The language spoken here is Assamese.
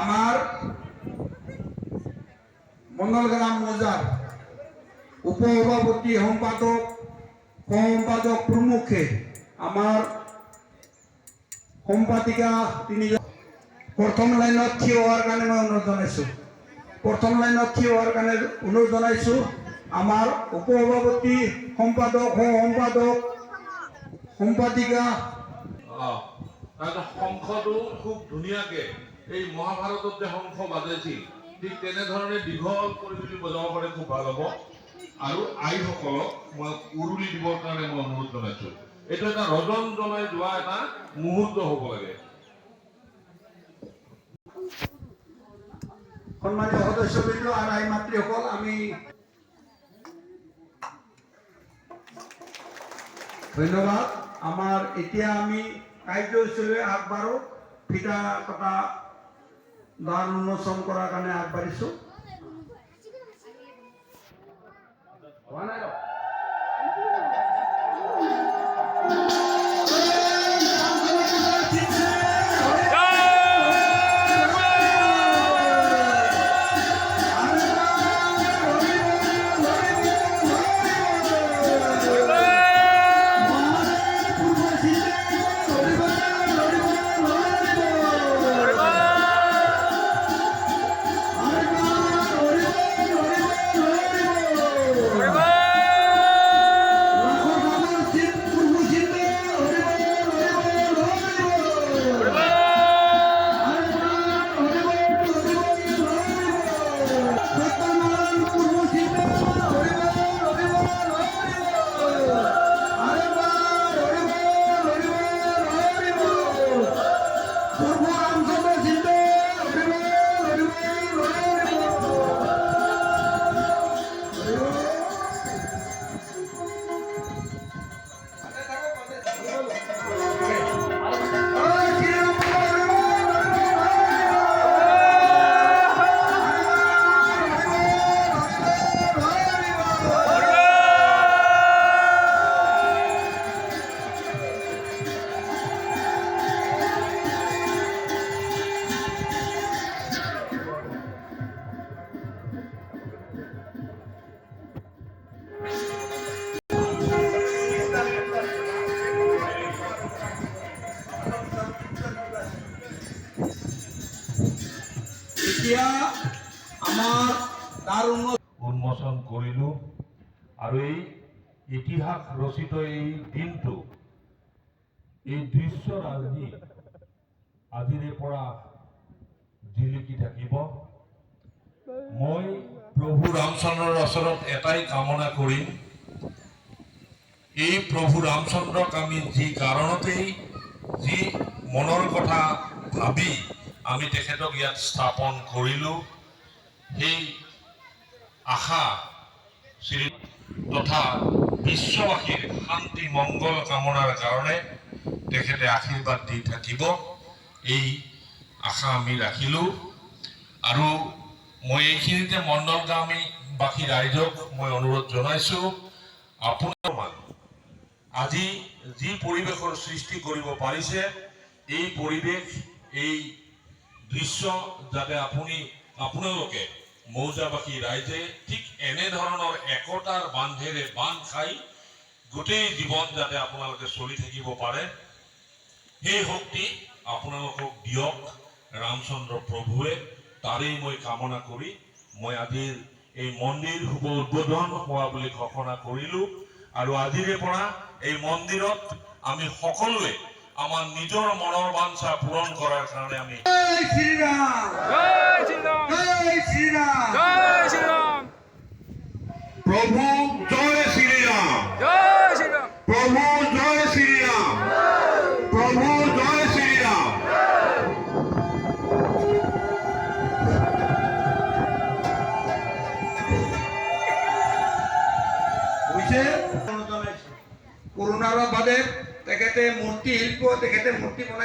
আমাৰ মঙ্গলগ্ৰাম মৌজাৰ উপসভাপতি সম্পাদক সহ-সম্পাদক প্ৰমুখে আমাৰ সম্পাদিকা তিনিজন প্ৰথম লাইনত থিয় হোৱাৰ কাৰণে মই অনুৰোধ জনাইছোঁ। প্ৰথম লাইনত থিয় হোৱাৰ কাৰণে অনুৰোধ জনাইছোঁ। আমাৰ উপসভাপতি সম্পাদক সহ-সম্পাদক সম্পাদিকা শংখটো খুব ধুনীয়াকে এই মহাভাৰতত যে শংখ বাজেছিল ঠিক তেনেধৰণে দীঘল কৰি যদি বজাব পাৰে খুব ভাল হ'ব। আৰু আইসকলক মই উৰুলি দিবৰ কাৰণে মই অনুৰোধ জনাইছোঁ। এইটো এটা ৰজন জনাই যোৱা এটা মুহূৰ্ত হ'ব লাগে। সন্মানীয় সদস্যবৃন্দ আৰু আই মাতৃসকল, আমি ধন্যবাদ। আমাৰ এতিয়া আমি কাৰ্যসূচীলৈ আগবাঢ়ো। ফিতা কটা দ্বাৰ উন্মোচন কৰাৰ কাৰণে আগবাঢ়িছোঁ। উন্মোচন কৰিলোঁ আৰু এই ইতিহাস ৰচিত এই দিনটো, এই দৃশ্যৰাজি আজিৰে পৰা জিলিকি থাকিব। মই প্ৰভু ৰামচন্দ্ৰৰ ওচৰত এটাই কামনা কৰিম, এই প্ৰভু ৰামচন্দ্ৰক আমি যি কাৰণতেই যি মনৰ কথা ভাবি আমি তেখেতক ইয়াত স্থাপন কৰিলোঁ, সেই আশা তথা বিশ্ববাসীৰ শান্তি মংগল কামনাৰ কাৰণে তেখেতে আশীৰ্বাদ দি থাকিব, এই আশা আমি ৰাখিলোঁ। আৰু মই এইখিনিতে মণ্ডলগামীবাসী ৰাইজক মই অনুৰোধ জনাইছোঁ, আপোনালোক আজি যি পৰিৱেশৰ সৃষ্টি কৰিব পাৰিছে, এই পৰিৱেশ, এই দৃশ্য যাতে আপোনালোকে মৌজাবাসী ৰাইজে ঠিক এনেধৰণৰ একতাৰ বান্ধেৰে বান্ধ খাই গোটেই জীৱন যাতে আপোনালোকে চলি থাকিব পাৰে, সেই শক্তি আপোনালোকক দিয়ক ৰামচন্দ্ৰ প্ৰভুৱে। তাৰেই মই কামনা কৰি মই আজিৰ এই মন্দিৰ শুভ উদ্বোধন হোৱা বুলি ঘোষণা কৰিলোঁ। আৰু আজিৰে পৰা এই মন্দিৰত আমি সকলোৱে আমাৰ নিজৰ মনৰ বাঞ্ছা পূৰণ কৰাৰ কাৰণে আমি প্ৰভু জয় শ্ৰীৰাম, প্ৰভু জয় শ্ৰীৰাম, প্ৰভু জয় শ্ৰীৰাম। কৰোণাৰ বাদে তেখেতে মূৰ্তি শিল্প, তেখেতে মূৰ্তি বনাই